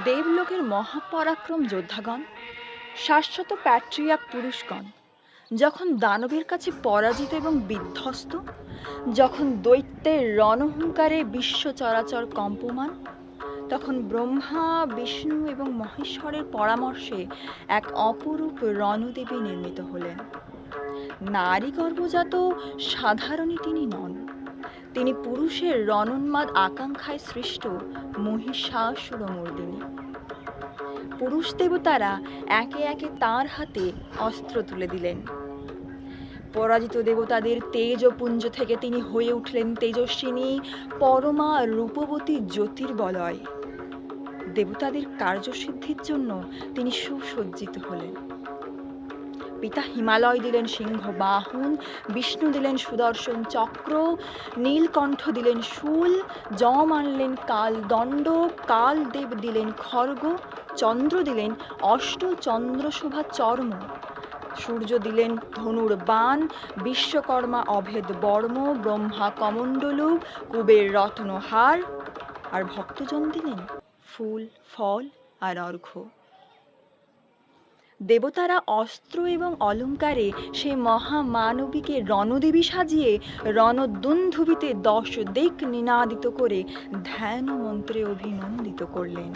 দেবলোকের মহাপরাক্রম যোদ্ধাগণ, শাশ্বত প্যাট্রিয়াক পুরুষগণ যখন দানবের কাছে পরাজিত এবং বিধ্বস্ত, যখন দৈত্যের রণহুঙ্কারে বিশ্ব চরাচর কম্পমান, তখন ব্রহ্মা, বিষ্ণু এবং মহেশ্বরের পরামর্শে এক অপরূপ রণদেবী নির্মিত হলেন। নারী গর্ভজাত সাধারণই তিনি নন, তিনি পুরুষের রণোন্মাদ আকাঙ্ক্ষায় সৃষ্ট মহিষাসুরমর্দিনী। পুরুষ দেবতারা একে একে তাঁর হাতে অস্ত্র তুলে দিলেন। পরাজিত দেবতাদের তেজপুঞ্জ থেকে তিনি হয়ে উঠলেন তেজস্বিনী, পরমা রূপবতী জ্যোতির্বলয়। দেবতাদের কার্যসিদ্ধির জন্য তিনি সুসজ্জিত হলেন। পিতা হিমালয় দিলেন সিংহ বাহন, বিষ্ণু দিলেন সুদর্শন চক্র, নীলকণ্ঠ দিলেন শূল, যম আনলেন কালদণ্ড, কালদেব দিলেন খড়গ, চন্দ্র দিলেন অষ্ট চন্দ্রশোভা চর্ম, সূর্য দিলেন ধনুর বাণ, বিশ্বকর্মা অভেদ বর্ম, ব্রহ্মা কমণ্ডলু, কুবের রত্নহার, আর ভক্তজন দিলেন ফুল, ফল আর অর্ঘ্য। দেবতারা অস্ত্র এবং অলঙ্কারে সে মহামানবীকে রণদেবী সাজিয়ে রণদুন্ধুবিতে 10 দিক নিনাদিত করে ধ্যান মন্ত্রে অভিনন্দিত করলেন।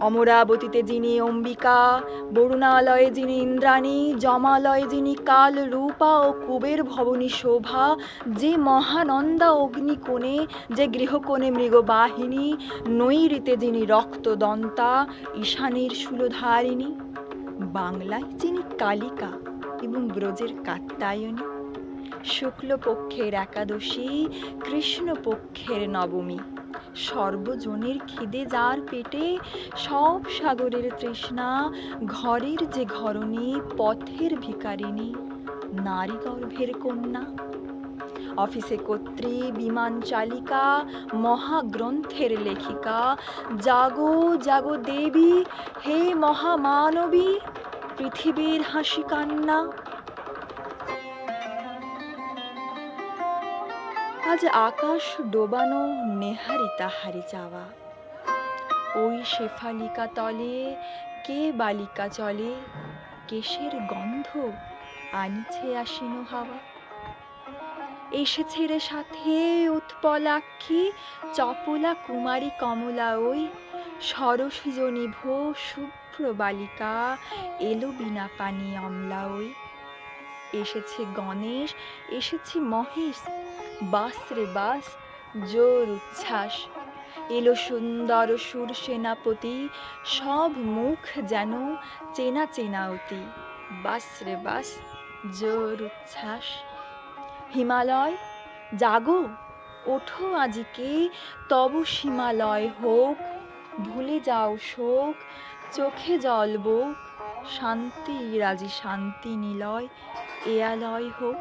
অমরাবতীতে যিনি অম্বিকা, বরুণালয়ে যিনি ইন্দ্রাণী, যমালয়ে যিনি কাল রূপা ও কুবের ভবনী শোভা, যে মহানন্দা অগ্নিকোণে, যে গৃহকোণে মৃগবাহিনী, নৈঋতে যিনি রক্তদন্তা, ঈশানীর শূলধারিণী, বাংলায় যিনি কালিকা এবং ব্রজের কাত্যায়নী, শুক্লপক্ষের একাদশী, কৃষ্ণপক্ষের নবমী, সর্বজনের খিদে যার পেটে, সব সাগরের তৃষ্ণা, ঘরের যে ঘরণী, পথের ভিখারিণী, নারী গর্ভের কন্যা, অফিসে কর্ত্রী, বিমান চালিকা, মহাগ্রন্থের লেখিকা, জাগো জাগো দেবী, হে মহামানবী, পৃথিবীর হাসি কান্না। আজ আকাশ ডোবানো নেহারি তাহারি চাওয়া, ওই শেফালিকা তলে কে বালিকা চলে, কেশের গন্ধ আনিছে আসিনো হাওয়া। এসেছে রে সাথে উৎপলাক্ষী, চপলা কুমারী কমলা ওই, সরসিজ নিভ শুভ্র বালিকা, এলো বিনা পানি অমলা ওই। এসেছে গণেশ, এসেছে মহেশ, বাস রে বাস, জোর উচ্ছ্বাস। এলো সুন্দর সুর সেনাপতি, সব মুখ যেন চেনা চেনা অতি, বাস রে বাস, জোর উচ্ছ্বাস। হিমালয় জাগো, ওঠো আজিকে, তব হিমালয় হোক, ভুলে যাও শোক, চোখে জল বোক, শান্তি রাজি শান্তি নিলয়, এ আলয় হোক।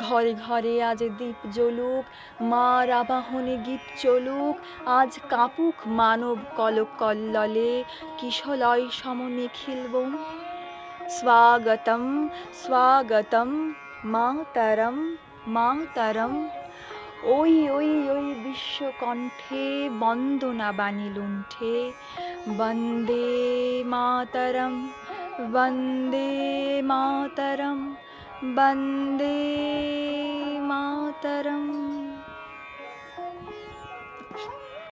ঘরে ঘরে আজ দীপ জ্বলুক, মার আবাহনে গীত চলুক, আজ কাঁপুক মানব কলক কল্ললে, কিশলয় সম নিখিল বোম। স্বাগতম স্বাগতম মাতরম মাতরম, ওই ওই ওই বিশ্বকণ্ঠে বন্দনা বাণী লুণ্ঠে, বন্দে মাতরম বন্দে মাতরম বন্দে মাতরম।